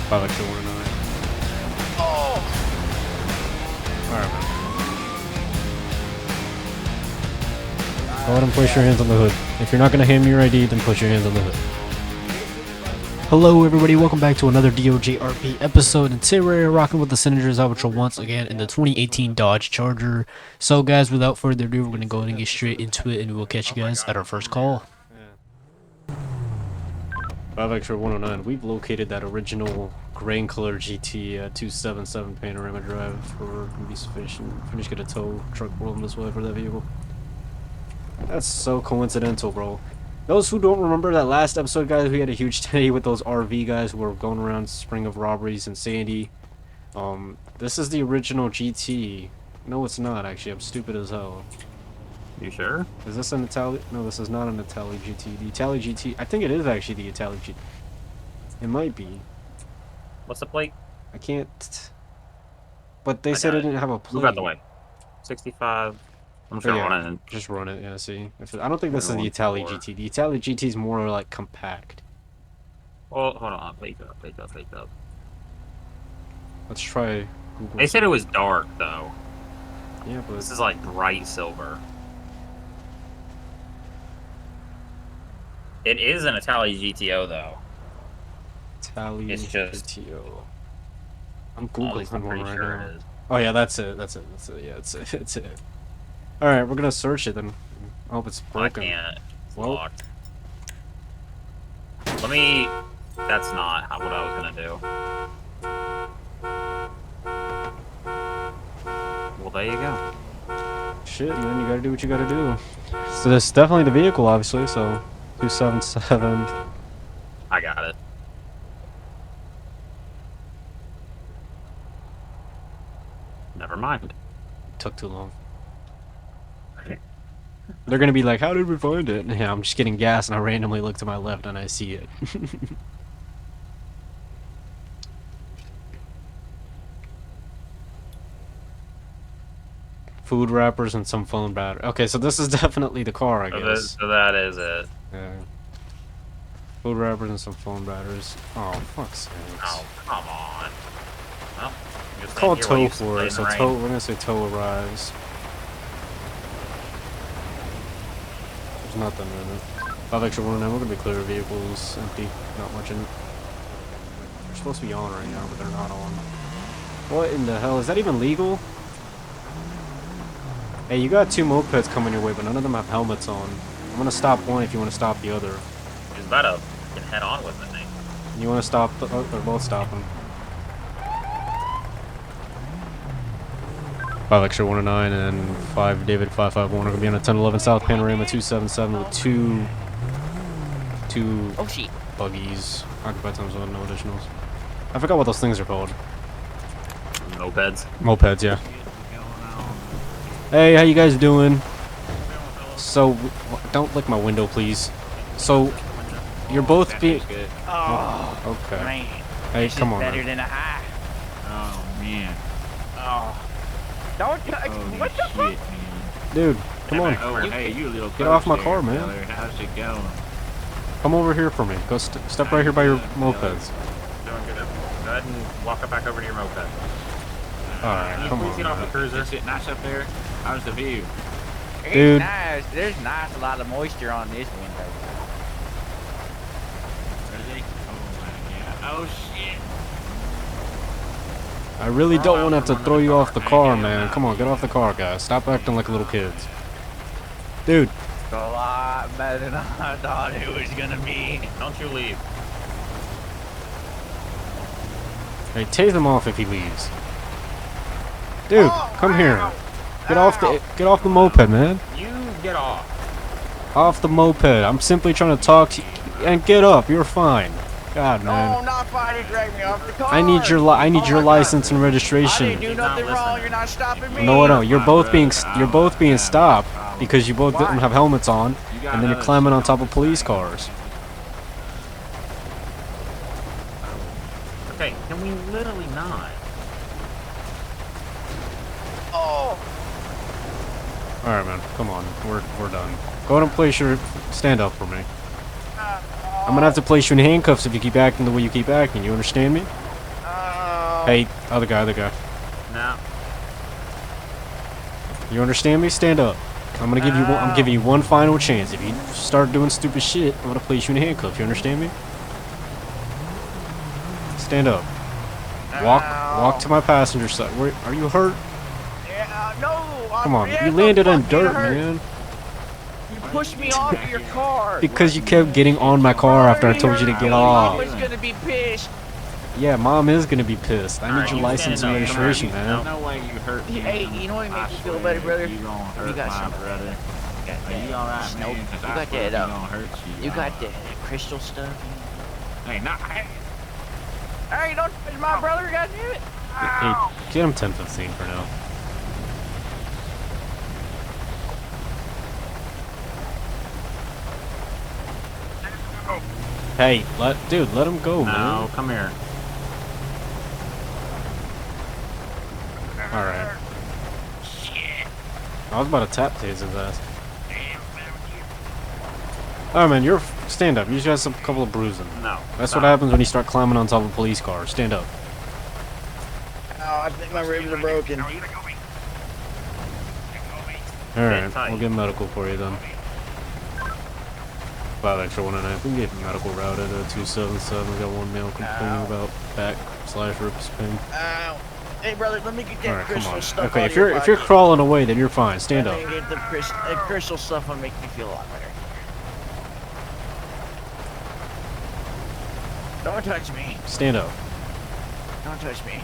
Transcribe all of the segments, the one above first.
5 extra 109. Oh! Alright, man. Go ahead and place your hands on the hood. If you're not going to hand me your ID, then put your hands on the hood. Hello everybody, welcome back to another DOJRP episode, and today we're rocking with the Senators Outro once again in the 2018 Dodge Charger. So guys, without further ado, we're going to go ahead and get straight into it, and we'll catch you guys at our first call. 5 extra 109, we've located that original gray and color GT 277 Panorama Drive for be sufficient. Finish get a tow truck rolling this way for that vehicle. That's so coincidental, bro. Those who don't remember that last episode, guys, we had a huge day with those RV guys who were going around Spring of Robberies in Sandy. This is the original GT. No, it's not, actually. I'm stupid as hell. You sure? Is this an Italian? No, this is not an Italian GT. The Italian GT... I think it is actually the Italian GT. It might be. What's the plate? I can't... But they said it didn't have a plate. Move out the way. 65... I'm sure yeah, run it. Just run it, yeah, see. I don't think this is the Italian GT. The Italian GT is more like compact. Oh, hold on. Plate up. Let's try Google. They said it was dark, though. Yeah, but... This is like bright silver. It is an Italian GTO, though. Italian it's just... GTO. I'm Googling one right sure now. it is. Oh, yeah, that's it. Yeah, it's it. Alright, we're gonna search it then. I hope it's broken. I can't. It's well, locked. Let me... That's not what I was gonna do. Well, there you go. Shit, man, you gotta do what you gotta do. So this is definitely the vehicle, obviously, so... 277. I got it. Never mind. Took too long. They're gonna be like, how did we find it? Yeah, I'm just getting gas and I randomly look to my left and I see it. Food wrappers and some phone battery. Okay, so this is definitely the car, I guess. So that is it. Yeah. Food wrappers and some phone batteries. Oh, fuck's sakes. Oh, come on. Well, call tow for it, so tow, we're gonna say tow arrives. There's nothing in it. 5 extra 109, we're gonna be clear of vehicles, empty, not much in it. They're supposed to be on right now, but they're not on. What in the hell? Is that even legal? Hey, you got 2 mopeds coming your way, but none of them have helmets on. I'm gonna stop one if you wanna stop the other. He's about to get head on with the thing. You wanna stop, they're both stopping. 5 extra 109 and 5 David 551 are gonna be on a 1011 South Panorama 277 with two buggies. Occupied time zone, no additionals. I forgot what those things are called. Mopeds. Mopeds, yeah. Hey, how you guys doing? So, don't lick my window, please. So, you're both being... Oh, okay. Man. Hey, come on, better man. than a high. Oh man. Oh. Don't touch. Holy What the shit, fuck? man. Dude, come on. Oh, hey, you little Get off my coach car, there, man. brother. How's it going? Come over here for me. Go step right here by your mopeds. Doing good. Go ahead and walk it back over to your moped. Alright, come Please on. get off the Man. cruiser. Is it nice up there? How's the view? It's Dude. nice. There's a lot of moisture on this window. Really? Oh my god. Oh shit. I really don't want to have to throw you off the car, man. Come on, get off the car, guys. Stop acting like little kids. Dude. It's a lot better than I thought it was gonna be. Don't you leave. Hey, tase him off if he leaves. Dude, come here. Get off the moped, man. You get off. Off the moped. I'm simply trying to talk to you. And get up. You're fine. God, No, man. not fine. Drag me off the car. I need your Oh my God. license and I registration. didn't do nothing wrong. You're not stopping me. No, you're both being stopped because you both Why? didn't have helmets on, You got and then you're another climbing on shit top on of police cars. Okay, can we literally not? Oh. All right, man. Come on. We're done. Go ahead and place your stand up for me. I'm gonna have to place you in handcuffs if you keep acting the way you keep acting. You understand me? Hey, other guy. No. You understand me? Stand up. I'm gonna give you one. I'm giving you one final chance. If you start doing stupid shit, I'm gonna place you in handcuffs. You understand me? Stand up. Walk to my passenger side. Where are you hurt? Yeah, no. Come on. Yeah, You the landed on fuck you dirt, hurt. man. You pushed me off of your car. Because you kept getting on my car after I told you to get off. Mom was gonna be pissed. Yeah, mom is gonna be pissed. I need Alright, your you license and stand up. Come registration, here. man. No way you hurt me. Hey, you know what makes I me feel swear, better, brother? You gonna hurt got my some- brother. Got Are that you alright, snow- man? 'Cause You I got swear that, we gonna hurt you. You got that crystal stuff. Hey, not. Hey, don't touch my brother, goddamn it. Hey, get him 10-15 for now. Hey, let him go, man. No, come here. Alright. I was about to tap tase his ass. Alright, man, stand up. You just got a couple of bruising. No. That's stop. what happens when you start climbing on top of police cars. Stand up. Oh, I think my ribs are broken. Alright, tight. we'll get medical for you then. 5 extra 109. We can get medical routed at 277. We got one male complaining about back/ribs pain. Ow. Hey, brother, let me get that Alright, come crystal on. stuff Okay, out if of your you're pocket. crawling away, then you're fine. Stand up. Let me get the crystal stuff will make me feel a lot better. Don't touch me. Stand up. Don't touch me.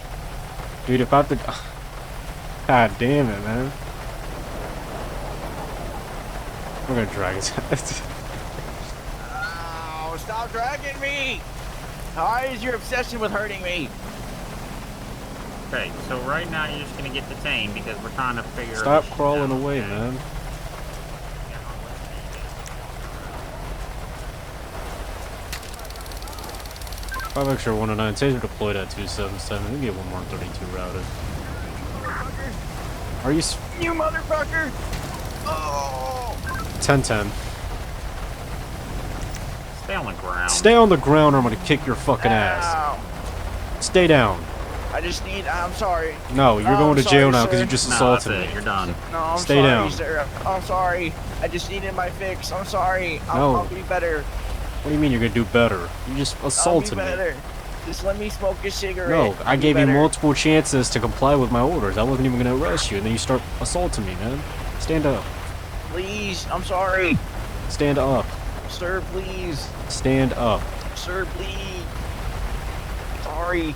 Dude, if I have to... God damn it, man. We're gonna drag his head. Ow, stop dragging me! Why is your obsession with hurting me? Okay, so right now you're just gonna get detained because we're trying to figure. Stop this shit crawling out, away, okay? man. Five extra 109. Taser deployed at 277. We get 132 routed. Are you... You motherfucker! Oh! 10-10. Stay on the ground. Stay on the ground or I'm gonna kick your fucking ass. Ow. Stay down. I'm sorry. No, you're Oh, going to I'm jail sorry, now because sir. you just No, assaulted that's me. it. You're done. No, I'm Stay sorry, down. sir. I'm sorry. I just needed my fix. I'm sorry. No. I'll be better. What do you mean you're gonna do better? You just assaulted I'll be me. better. Just let me smoke a cigarette. No, I I'll be gave you better. multiple chances to comply with my orders. I wasn't even gonna arrest you, and then you start assaulting me, man. Stand up. Please, I'm sorry. Stand up. Sir, please. Stand up. Sir, please. Sorry.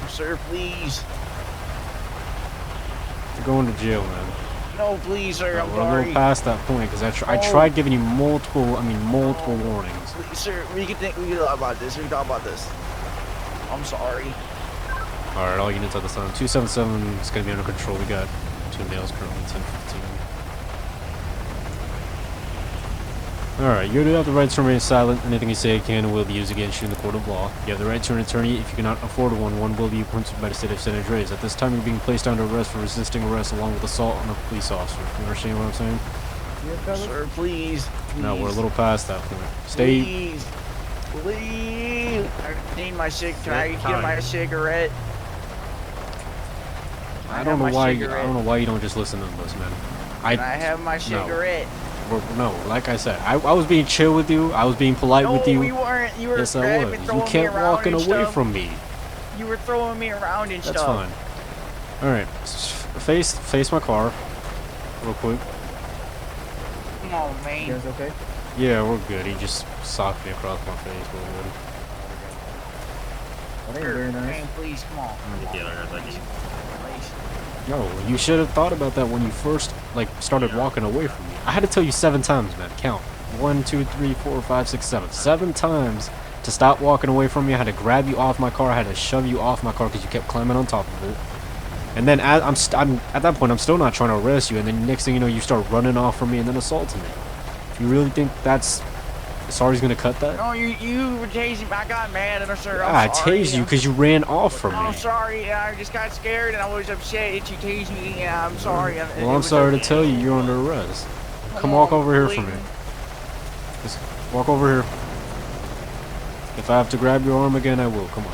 Sir, please. You're going to jail, man. No, please, sir. I'm We're a little sorry. past that point because I Oh. tried giving you multiple warnings. Please, sir, we can talk about this. We can talk about this. I'm sorry. All right, all units at this time. 277 is gonna be under control. We got 2 males currently 10-15. All right, you do have the right to remain silent. Anything you say can and will be used against you in the court of law. You have the right to an attorney. If you cannot afford one will be appointed by the state of San Andreas. At this time, you're being placed under arrest for resisting arrest along with assault on a police officer. You understand what I'm saying? Sir, please. No, we're a please, little past that point. Stay. Please. Please. I need my Can I Sit get my tight. cigarette? I don't know why. I don't know why you don't just listen to this, man. Can I have my cigarette? No, like I said, I was being chill with you. I was being polite No, with you. you weren't. You were Yes, I grabbing, was. You throwing me kept around walking and away stuff. from me. You were throwing me around and That's stuff. fine. All right, face my car, real quick. Come on, man. You guys okay? Yeah, we're good. He just socked me across my face. We're good. That ain't very nice. Man, please, come on. I'm gonna get the other guys like you. Please. No, you should have thought about that when you first started walking away from me. I had to tell you 7 times, man. Count. 1, 2, 3, 4, 5, 6, 7. 7 times to stop walking away from me. I had to grab you off my car. I had to shove you off my car because you kept climbing on top of it. And then I'm at that point, I'm still not trying to arrest you. And then next thing you know, you start running off from me and then assaulting me. If you really think that's sorry's gonna cut that? No, you were tasing me. I got mad at her, sir. I I'm sorry. tased you because you ran off from I'm me. sorry. Yeah, I just got scared and I was upset that you tased me. Yeah, I'm sorry. Well, I'm sorry to tell you, you're under arrest. Come walk over here for me. Just walk over here. If I have to grab your arm again, I will. Come on.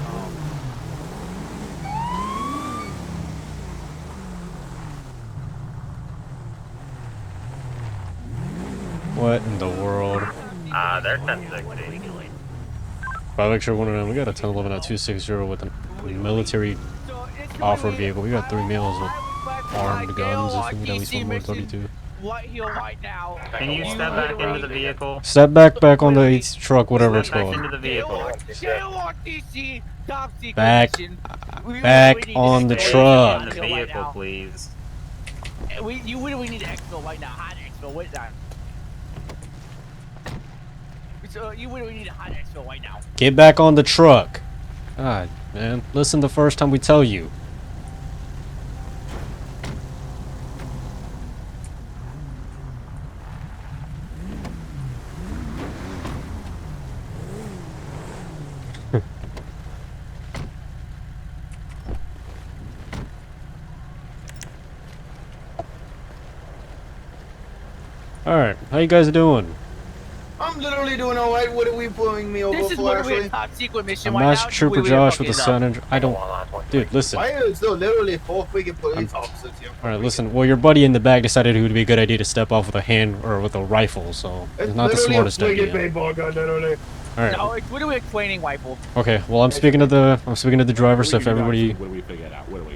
What in the world? They're 1060. 5X 109, we got a 1011 at 260 with a military off-road vehicle. We got 3 males with armed guns if we need at least one more 32. White heel right now. Can you step back into the vehicle? Step back on the truck, whatever it's Step back called. into the vehicle. Back on the truck. In the vehicle, please. We need an exfil right now. Hot exfil. Wait down. You literally need a hot exfil right now. Get back on the truck. God, man. Listen the first time we tell you. Alright, how you guys doing? I'm literally doing alright. What are we pulling me over This is for, literally actually? a top secret mission I'm right Master now. Trooper Josh with the Sun Engine. I don't... Dude, listen. Why is there literally 4 freaking police officers here? Alright, listen. Well, your buddy in the back decided it would be a good idea to step off with a hand or with a rifle, so it's not the smartest idea. idea. Paintball gun, literally. Alright. No, it's literally a training rifle. Okay, well, I'm speaking to the driver, so if everybody... What do we figure out? What do we...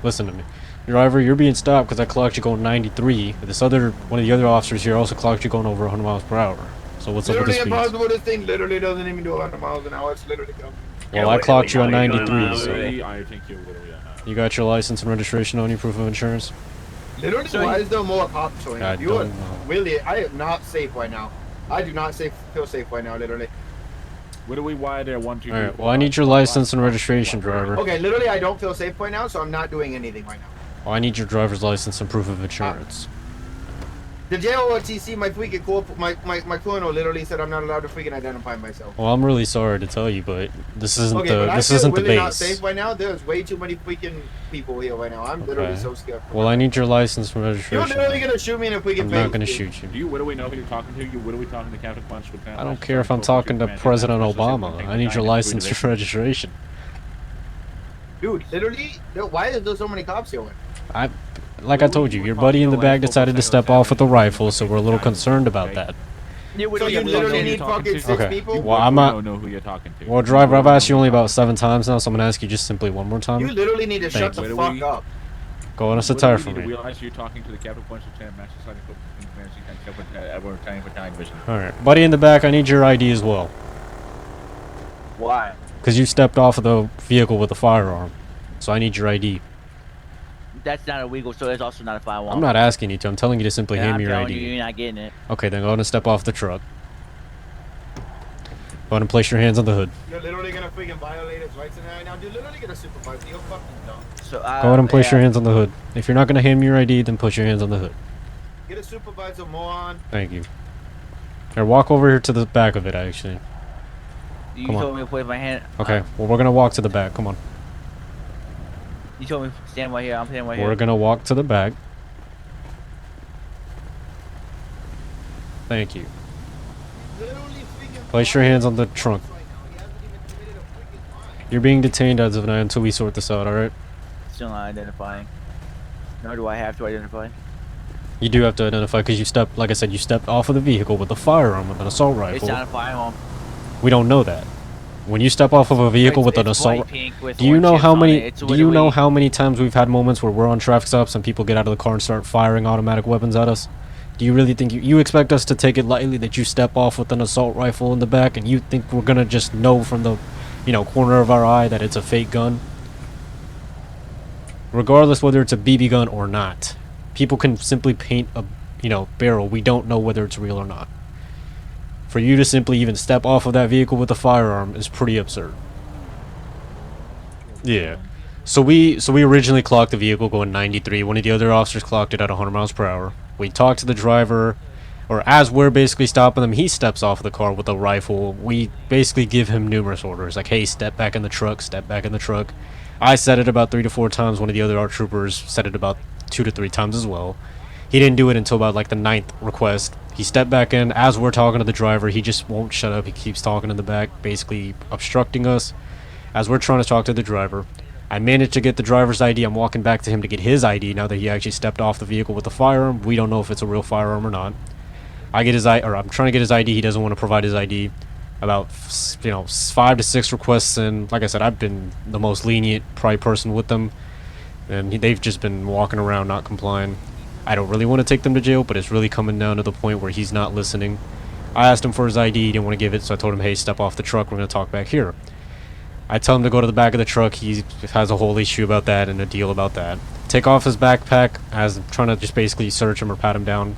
Listen to me. Driver, you're being stopped because I clocked you going 93. This other... One of the other officers here also clocked you going over 100 miles per hour. So what's up with the Literally speeds? impossible. This thing literally doesn't even do 100 miles an hour. It's literally going. Well, I clocked you on 93, so... I think you're literally on that. You got your license and registration on you, proof of insurance? Literally, So why is there more cops showing I up? You are don't know. really... I am not safe right now. I do not feel safe right now, literally. What do we wire there? 1, 2, 3, Alright, 4, well, I need your license and registration, driver. Okay, literally, I don't feel safe right now, so I'm not doing anything right now. Well, I need your driver's license and proof of insurance. The ROTC, my colonel literally said I'm not allowed to freaking identify myself. Well, I'm really sorry to tell you, but this isn't Okay, the but this I feel isn't the really not base. safe right now. There's way too many freaking people here right now. I'm literally Okay. so scared. Well, I need your license and You're registration. literally gonna shoot me in a freaking I'm face. not gonna dude. shoot you. Do you? What do we know who you're talking to? What are we talking to, Captain Punch? I don't care if I'm talking to President Obama. I need your license and registration. Dude, literally, why is there so many cops here? Like I told you, your buddy in the back decided to step off with a rifle, so we're a little concerned about that. So you literally need fucking 6 Okay. people? Well, I'm I not. don't know who you're talking to. Well, driver, I've asked you only about 7 times now, so I'm gonna ask you just simply one more You time. literally need to shut Thank the you. fuck up. Go on a What do satire we for need to me. realize you're talking to the Captain Punch Lieutenant Master Sergeant Battalion Division. Alright. Buddy in the back, I need your ID as well. Why? Because you stepped off of the vehicle with a firearm. So I need your ID. That's not illegal, so it's also not a firearm. I'm not asking you to, I'm telling you to simply And hand I'm me your telling ID. you, you're not getting it. Okay, then go on and step off the truck. Go on and place your hands on the hood. You're literally gonna freaking violate his rights right now. Dude, literally gonna supervise you. You're fucking dumb. So Go ahead and place your hands on the hood. If you're not going to hand me your ID, then put your hands on the hood. Get a supervisor, moron. Thank you. Here, walk over here to the back of it, actually. You Come on. told me to put my hand. Okay, well, we're going to walk to the back. Come on. You told me to stand right here. I'm standing right here. We're going to walk to the back. Thank you. Literally freaking Place your hands on the trunk. right now. He hasn't even committed a freaking crime. You're being detained as of now until we sort this out, alright? Still not identifying. Nor do I have to identify. You do have to identify because you stepped, like I said, you stepped off of the vehicle with a firearm, with an assault It's rifle. not a firearm. We don't know that. When you step off of a vehicle with an It's assault... bright pink with Do you orange know chips how on many? it. It's Do you know literally- how many times we've had moments where we're on traffic stops and people get out of the car and start firing automatic weapons at us? Do you really think you expect us to take it lightly that you step off with an assault rifle in the back and you think we're gonna just know from the, corner of our eye that it's a fake gun? Regardless whether it's a BB gun or not, people can simply paint a, barrel. We don't know whether it's real or not. For you to simply even step off of that vehicle with a firearm is pretty absurd. Yeah. So we originally clocked the vehicle going 93. One of the other officers clocked it at 100 miles per hour. We talked to the driver, or as we're basically stopping them, he steps off of the car with a rifle. We basically give him numerous orders, like, hey, step back in the truck, step back in the truck. I said it about 3 to 4 times. One of the other art troopers said it about 2 to 3 times as well. He didn't do it until about like the 9th request. He stepped back in. As we're talking to the driver, he just won't shut up. He keeps talking in the back, basically obstructing us. As we're trying to talk to the driver, I managed to get the driver's ID. I'm walking back to him to get his ID now that he actually stepped off the vehicle with a firearm. We don't know if it's a real firearm or not. I get his or I'm trying to get his ID. He doesn't want to provide his ID. About 5 to 6 requests in. Like I said, I've been the most lenient probably person with them, and they've just been walking around not complying. I don't really want to take them to jail, but it's really coming down to the point where he's not listening. I asked him for his ID. He didn't want to give it, so I told him, hey, step off the truck. We're going to talk back here. I tell him to go to the back of the truck. He has a whole issue about that and a deal about that. Take off his backpack as I'm trying to just basically search him or pat him down.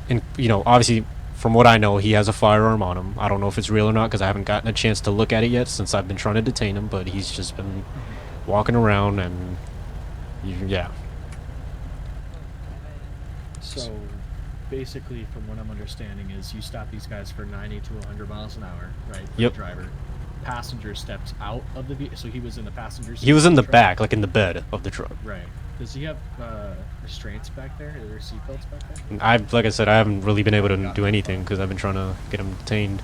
And, obviously, from what I know, he has a firearm on him. I don't know if it's real or not because I haven't gotten a chance to look at it yet since I've been trying to detain him, but he's just been walking around and, yeah. So, basically, from what I'm understanding is you stop these guys for 90 to 100 miles an hour, right? For Yep. The driver. Passenger steps out of the vehicle, so he was in the passenger seat. He was in the truck? back, like in the bed of the truck. Right. Does he have restraints back there? Are there seatbelts back there? Like I said, I haven't really been able to do anything because I've been trying to get him detained.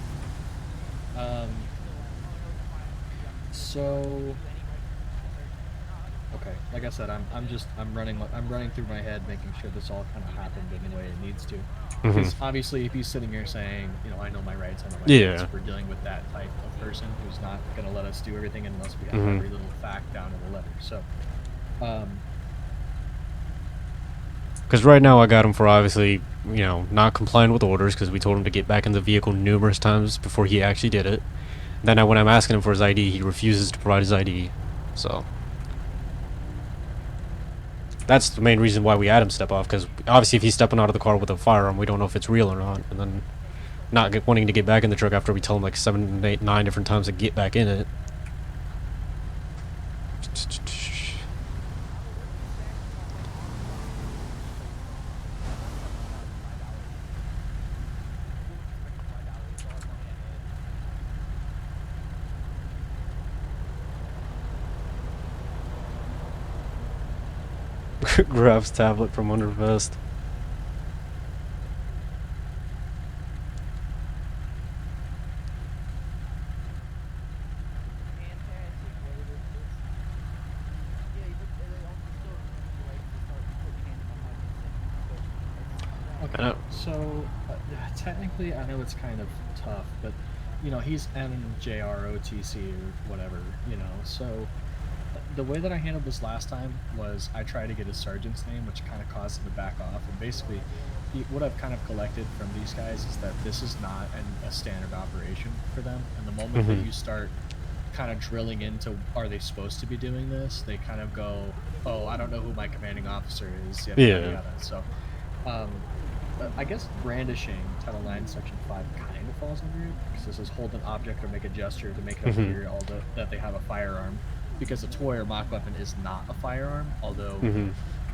So, okay, like I said, I'm running through my head, making sure this all kind of happened in the way it needs to. Because obviously, if he's sitting here saying, I know my rights, I know my rights, we're dealing with that type of person who's not going to let us do everything unless we have every little fact down in the letter. So, because right now I got him for obviously, not complying with orders because we told him to get back in the vehicle numerous times before he actually did it. Then when I'm asking him for his ID, he refuses to provide his ID. So that's the main reason why we had him step off, because obviously if he's stepping out of the car with a firearm, we don't know if it's real or not. And then not wanting to get back in the truck after we tell him like 7, 8, 9 different times to get back in it. Grabs tablet from under vest. okay, so technically, I know it's kind of tough, but he's ROTC or whatever, so. The way that I handled this last time was I tried to get his sergeant's name, which kind of caused him to back off. And basically, what I've kind of collected from these guys is that this is not a standard operation for them. And the moment that you start kind of drilling into, are they supposed to be doing this? They kind of go, oh, I don't know who my commanding officer is. Yada, yada, yada. So, I guess brandishing, Title 9, Section 5 kind of falls under it. Because this is hold an object or make a gesture to make it appear that they have a firearm. Because a toy or mock weapon is not a firearm, although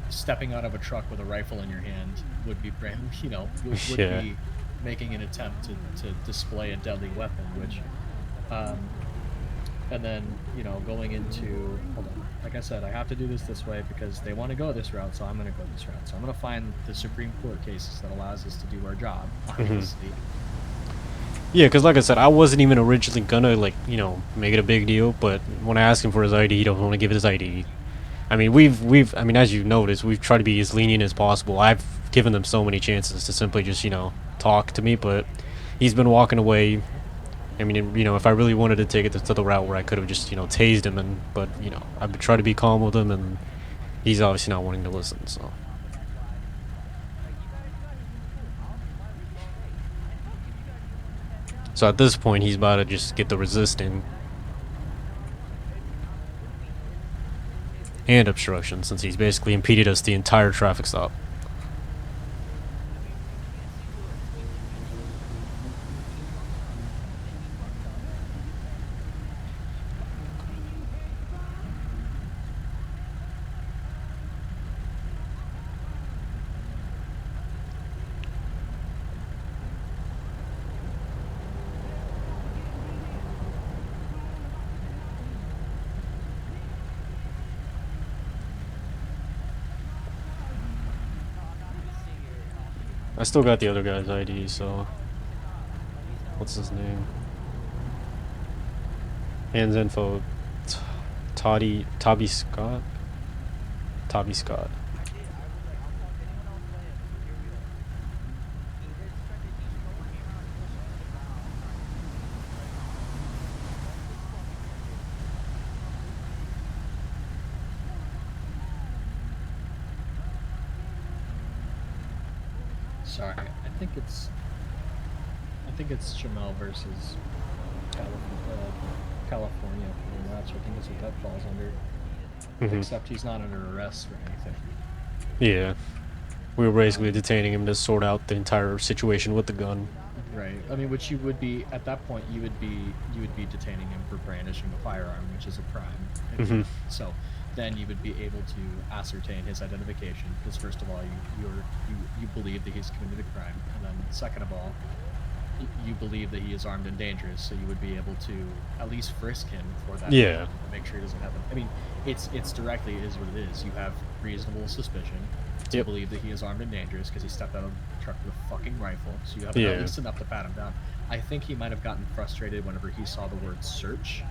stepping out of a truck with a rifle in your hand would be would be making an attempt to display a deadly weapon, which and then going into, hold on, like I said, I have to do this way because they want to go this route, so I'm going to go this route. So I'm going to find the Supreme Court cases that allows us to do our job, obviously. Yeah, because like I said, I wasn't even originally gonna make it a big deal, but when I asked him for his ID, he don't want to give his ID. I mean, I mean, as you've noticed, we've tried to be as lenient as possible. I've given them so many chances to simply just talk to me, but he's been walking away. I mean, if I really wanted to take it to the route where I could have just tased him, but I've been trying to be calm with him, and he's obviously not wanting to listen. So. So at this point, he's about to just get the resisting and obstruction, since he's basically impeded us the entire traffic stop. I still got the other guy's ID, so what's his name? Hands info. Tobby Scott. Tobby Scott. sorry. I think it's Jamel versus California pretty much. I think that's what that falls under. Mhm. Except he's not under arrest or anything. Yeah. We were basically detaining him to sort out the entire situation with the gun. Right. I mean, which you would be at that point. You would be detaining him for brandishing a firearm, which is a crime. Mhm. So then you would be able to ascertain his identification because first of all, you believe that he's committed a crime, and then second of all, you believe that he is armed and dangerous. So you would be able to at least frisk him for that. Yeah. To make sure he doesn't have it. I mean, it's directly is what it is. You have reasonable suspicion to Yep. believe that he is armed and dangerous because he stepped out of the truck with a fucking rifle. So you have Yeah. at least enough to pat him down. I think he might have gotten frustrated whenever he saw the word search,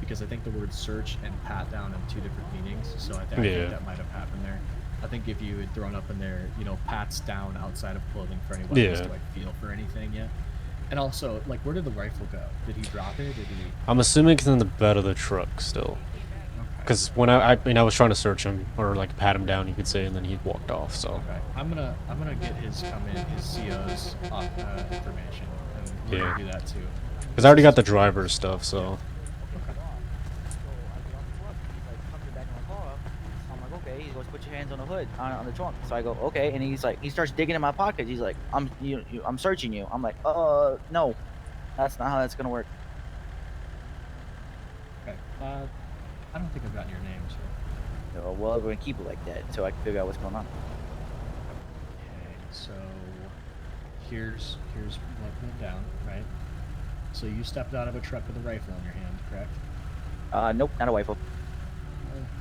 because I think the word search and pat down have two different meanings. So I think Yeah. that might have happened there. I think if you had thrown up in there, pats down outside of clothing for any weapons, Yeah. do I feel for anything yet? And also, like, where did the rifle go? Did he drop it? Did he? I'm assuming it's in the bed of the truck still. Okay. Because when I was trying to search him, or like pat him down, you could say, and then he walked off, so. Okay. I'm gonna get his CO's information, and we're Yeah. gonna do that too. Because I already got the driver's stuff, so. Okay. I'm like, okay. He goes, put your hands on the hood, on the trunk. So I go, okay. And he's like, he starts digging in my pockets. He's like, I'm searching you. I'm like, no, that's not how that's gonna work. Okay. I don't think I've gotten your name, sir. Well, we're gonna keep it like that until I can figure out what's going on. Okay. So here's what went down, right? So you stepped out of a truck with a rifle in your hand, correct? Nope, not a rifle.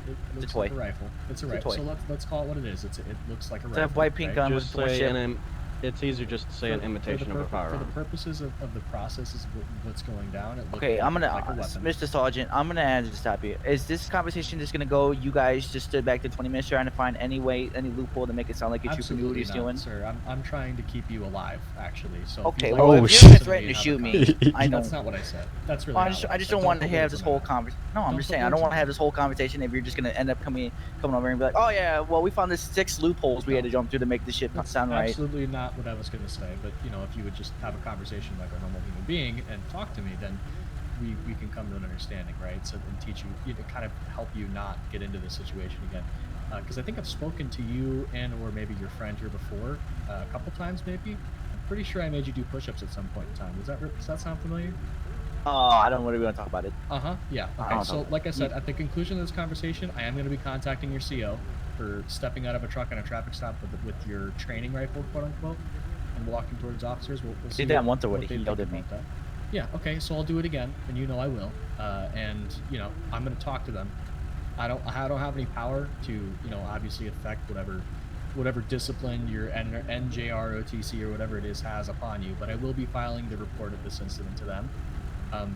It looks toy. like a rifle. It's a rifle. toy. So let's call it what it is. It looks like a It's rifle. a white pink right? gun with Just one say ship. it's easier just to say an imitation of a For firearm. the purposes of the process of what's going down, it looks Okay, I'm gonna, like a weapon. Mr. Sergeant, I'm gonna ask you to stop you. Is this conversation just gonna go? You guys just stood back to 20 minutes trying to find any loophole to make it sound like it's your Absolutely community not, stealing? sir. I'm trying to keep you alive, actually. So if Okay, you'd well, like Oh, if to you're shit. gonna threaten to have a shoot me, conversation- I know. That's not what I said. That's really. Well, not what I just said. don't want to put have words this in whole my mouth. conversation. No, I'm Don't just put saying I words don't in want to my have this whole conversation if you're just gonna end up coming over and be like, oh yeah, well we found this 6 loopholes we had to jump through to make this shit That's sound right. absolutely not what I was going to say. But if you would just have a conversation like a normal human being and talk to me, then we can come to an understanding, right? So and teach you, kind of help you not get into this situation again. Because I think I've spoken to you and or maybe your friend here before a couple times, maybe. I'm pretty sure I made you do push-ups at some point in time. Does that sound familiar? I don't really want to talk about it. Yeah. I Okay. don't So, know. like I said, at the conclusion of this conversation, I am going to be contacting your CO for stepping out of a truck on a traffic stop with your training rifle, quote unquote, and walking towards officers. We'll see Did that what- once what already. they He think yelled at me. about that. Yeah. Okay. So I'll do it again, and I will. And I'm going to talk to them. I don't have any power to obviously affect whatever discipline your NJROTC or whatever it is has upon you, but I will be filing the report of this incident to them.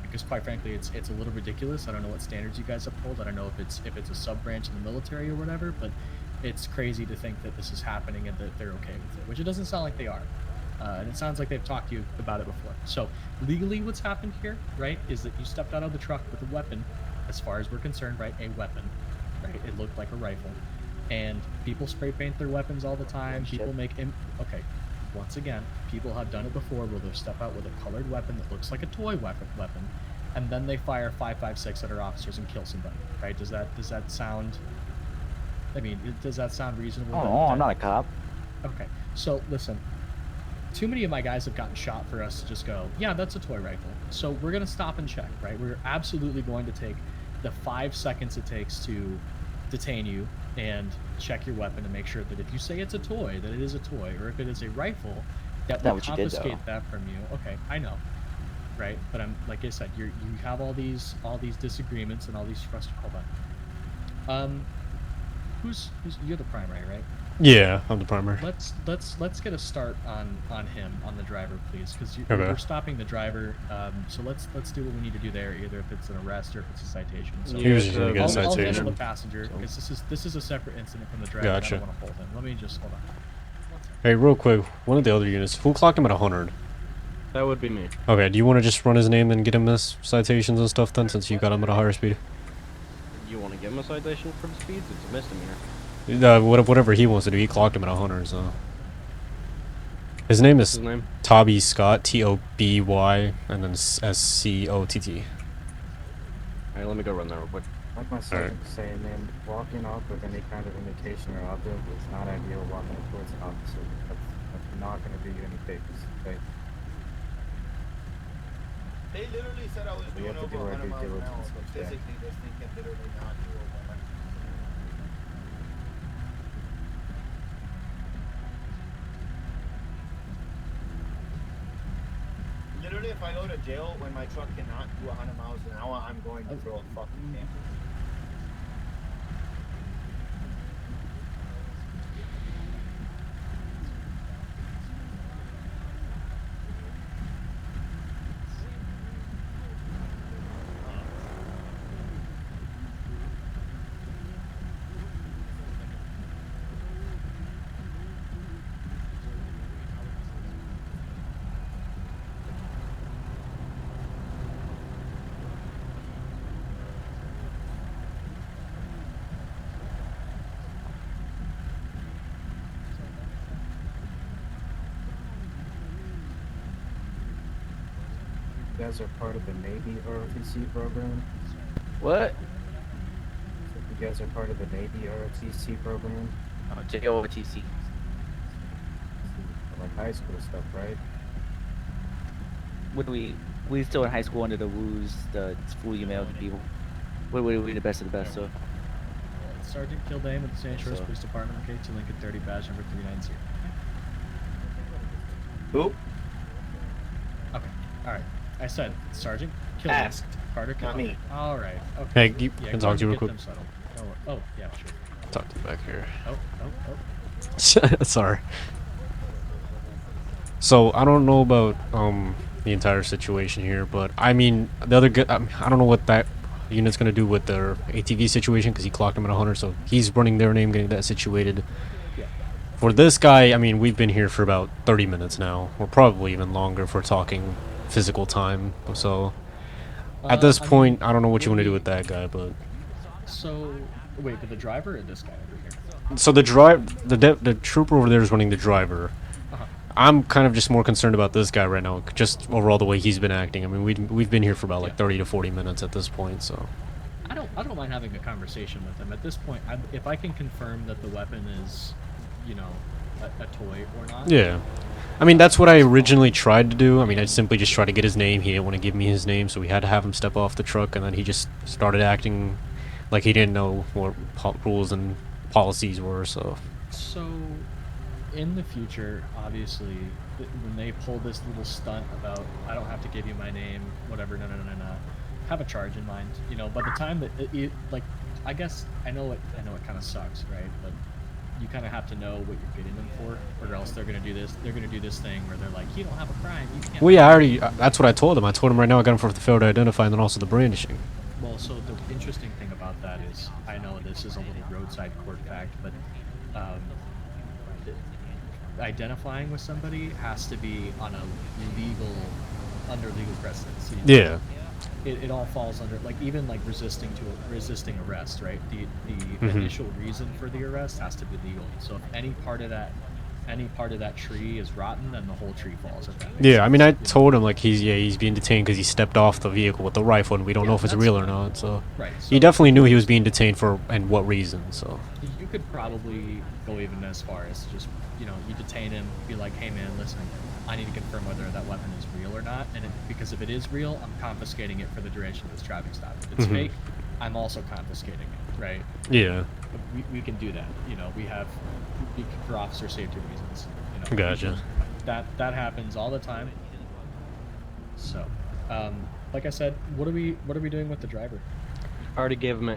Because quite frankly, it's a little ridiculous. I don't know what standards you guys uphold. I don't know if it's a sub branch in the military or whatever, but it's crazy to think that this is happening and that they're okay with it, which it doesn't sound like they are. And it sounds like they've talked to you about it before. So legally, what's happened here, right, is that you stepped out of the truck with a weapon. As far as we're concerned, right, a weapon, right? It looked like a rifle, and people spray paint their weapons all the time. Shit. People make okay. Once again, people have done it before where they'll step out with a colored weapon that looks like a toy weapon, and then they fire 5.56 at our officers and kill somebody, right? Does that sound? I mean, does that sound reasonable? Oh, I'm not a cop. Okay, so listen. Too many of my guys have gotten shot for us to just go, yeah, that's a toy rifle. So we're gonna stop and check, right? We're absolutely going to take the 5 seconds it takes to detain you and check your weapon to make sure that if you say it's a toy, that it is a toy, or if it is a rifle, that Not will what you did, confiscate though. that from you. Okay, I know, right? But I'm like I said, you have all these disagreements and all these hold on. Who's you're the primary, right? Yeah, I'm the primary. Let's get a start on him, on the driver, please, because Okay. we're stopping the driver. So let's do what we need to do there, either if it's an arrest or if it's a citation. So He was just gonna get a I'll handle citation. the passenger because this is a separate incident from the driver. Gotcha. I don't want to hold him. Let me just hold on. Hey, real quick, one of the other units, who clocked him at 100? That would be me. Okay, do you want to just run his name and get him his citations and stuff then, since you got him at a higher speed? You want to give him a citation for the speeds? It's a misdemeanor. Whatever he wants to do, he clocked him at 100, so. His name What's is his name? Toby Scott, Toby, and then Scott. Alright, let me go run that real quick. Like my sergeant was saying, man, walking off with any kind of indication or object is not ideal walking towards an officer. That's not going to do you any favors, okay? They literally said I was We doing have to do over our 100 due miles an hour, diligence but and check. physically this thing can literally not do over 100. Literally, if I go to jail when my truck cannot do 100 miles an hour, I'm going to throw a fucking camp. You guys are part of the Navy ROTC program. What? You guys are part of the Navy ROTC program. Oh, JOTC. Like high school stuff, right? What do we still in high school under the woos, the fool you mail to people. What are we the best of the best of? Sergeant Kildane with the St. Shores So- Police Department, okay, to Lincoln 30, badge number 390. Who? Okay, alright. I said Sergeant Kildane. Asked. Carter Not Kildane. me. Alright, okay. Hey, you Yeah, can go talk to you ahead real and quick. get them settled. Oh, yeah, sure. Talk to you back here. Oh. Sorry. So I don't know about the entire situation here, but I mean the other guy. I don't know what that unit's gonna do with their ATV situation because he clocked him at 100, so he's running their name, getting that situated. Yeah. For this guy, I mean, we've been here for about 30 minutes now, or probably even longer if we're talking physical time. So at this point, I don't know what you want to do with that guy, but So, wait, but the driver or this guy over here? so the the trooper over there is running the driver. Uh-huh. I'm kind of just more concerned about this guy right now, just overall the way he's been acting. I mean, we've been here for about like 30 to 40 minutes at this point, so. I don't mind having a conversation with him. At this point, if I can confirm that the weapon is, you know, a toy or not. Yeah. I mean, that's what I originally tried to do. I mean, I simply just tried to get his name. He didn't want to give me his name, so we had to have him step off the truck, and then he just started acting like he didn't know what rules and policies were, so. So, in the future, obviously, when they pull this little stunt about, I don't have to give you my name, whatever, no, have a charge in mind. You know, by the time that like, I guess I know it kind of sucks, right? But you kind of have to know what you're getting them for, or else they're gonna do this. They're gonna do this thing where they're like, you don't have a crime. You can't. Well, yeah, I already. That's what I told him. I told him right now I got him for the failure to identify, and then also the brandishing. Well, so the interesting thing about that is, I know this is a little roadside court fact, but identifying with somebody has to be on a under legal precedence. Yeah. It all falls under, like, even like resisting arrest, right? The Mhm. initial reason for the arrest has to be legal. So if any part of that tree is rotten, then the whole tree falls. If that makes Yeah, I mean, I sense, you know? told him like he's being detained because he stepped off the vehicle with the rifle, and we don't Yeah, know if it's that's real or fine. not. So Right. he So definitely knew he was being detained for and what reason. So you could probably go even as far as just, you know, you detain him, be like, hey man, listen, I need to confirm whether that weapon is real or not, and because if it is real, I'm confiscating it for the duration of this traffic stop. If it's Mhm. fake, I'm also confiscating it, right? yeah, We can do that, you know. For officer safety reasons, you know. Gotcha. That happens all the time. So, like I said, what are we doing with the driver? I already gave him a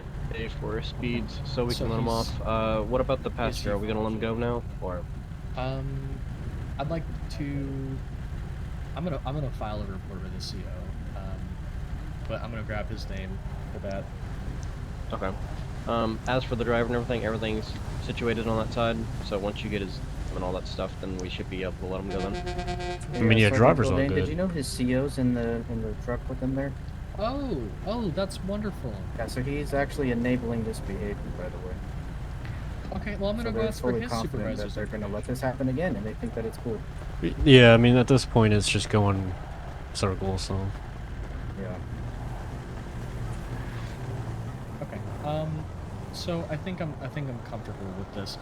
for his speeds, so we So can let him he's- off. What about the passenger? he Are we gonna let him go now, or? I'd like to. I'm gonna file a report with the CO, but I'm gonna grab his name for that. Okay. As for the driver and everything, everything's situated on that side. So once you get his and all that stuff, then we should be able to let him go then. I mean, yeah, Sergeant driver's all Kildane, good. Did you know his CO's in the truck with him there? Oh, that's wonderful. Yeah, so he's actually enabling this behavior, by the way. Okay, well I'm So gonna go they're ask for fully his confident that supervisors. they're gonna let this happen again, and they think that it's cool. Yeah, I mean, at this point, it's just going circles, so. Yeah. Okay. So I think I'm comfortable with this.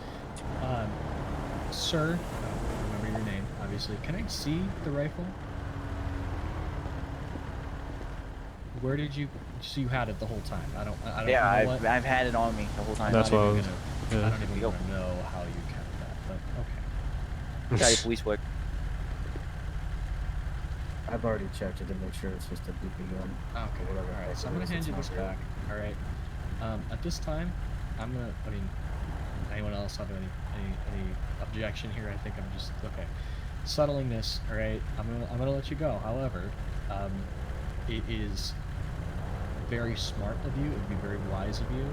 Sir, I don't remember your name, obviously. Can I see the rifle? Where did you? So you had it the whole time. I don't. Yeah, You know what? I've had it on me the whole time. That's I'm not what I even was- gonna, yeah. I don't even Go. want to know how you kept that, but okay. Got your police work. I've already checked it to make sure it's just a BB gun. Okay. Whatever All right. heck So it I'm gonna is, hand it's you not this real. back. All right. At this time, I'm gonna. I mean, anyone else have any objection here? I think I'm just okay. Settling this. All right. I'm gonna let you go. However, it is very smart of you. It would be very wise of you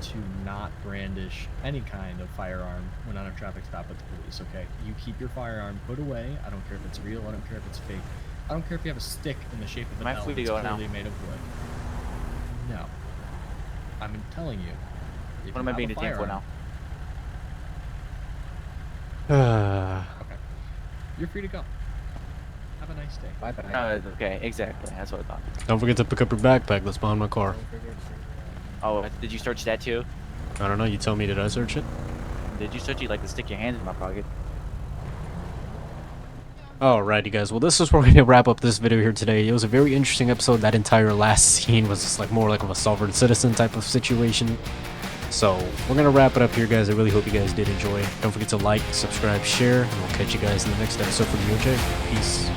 to not brandish any kind of firearm when on a traffic stop with the police. Okay. You keep your firearm put away. I don't care if it's real. I don't care if it's fake. I don't care if you have a stick in the shape of an Am I L free to that's go now? clearly made of wood. No. I'm telling you. If What you am I have being a detained for firearm- now? Okay. You're free to go. Have a nice day. Bye bye. Okay, exactly. That's what I thought. Don't forget to pick up your backpack that's behind my car. Don't forget your, Oh, did you search that too? I don't know, you tell me, did I search it? Did you search it like to stick your hands in my pocket? Alrighty guys, well this is where we're gonna wrap up this video here today. It was a very interesting episode. That entire last scene was just like more like of a sovereign citizen type of situation. So we're gonna wrap it up here guys. I really hope you guys did enjoy. Don't forget to like, subscribe, share, and we'll catch you guys in the next episode from DOJ. Peace.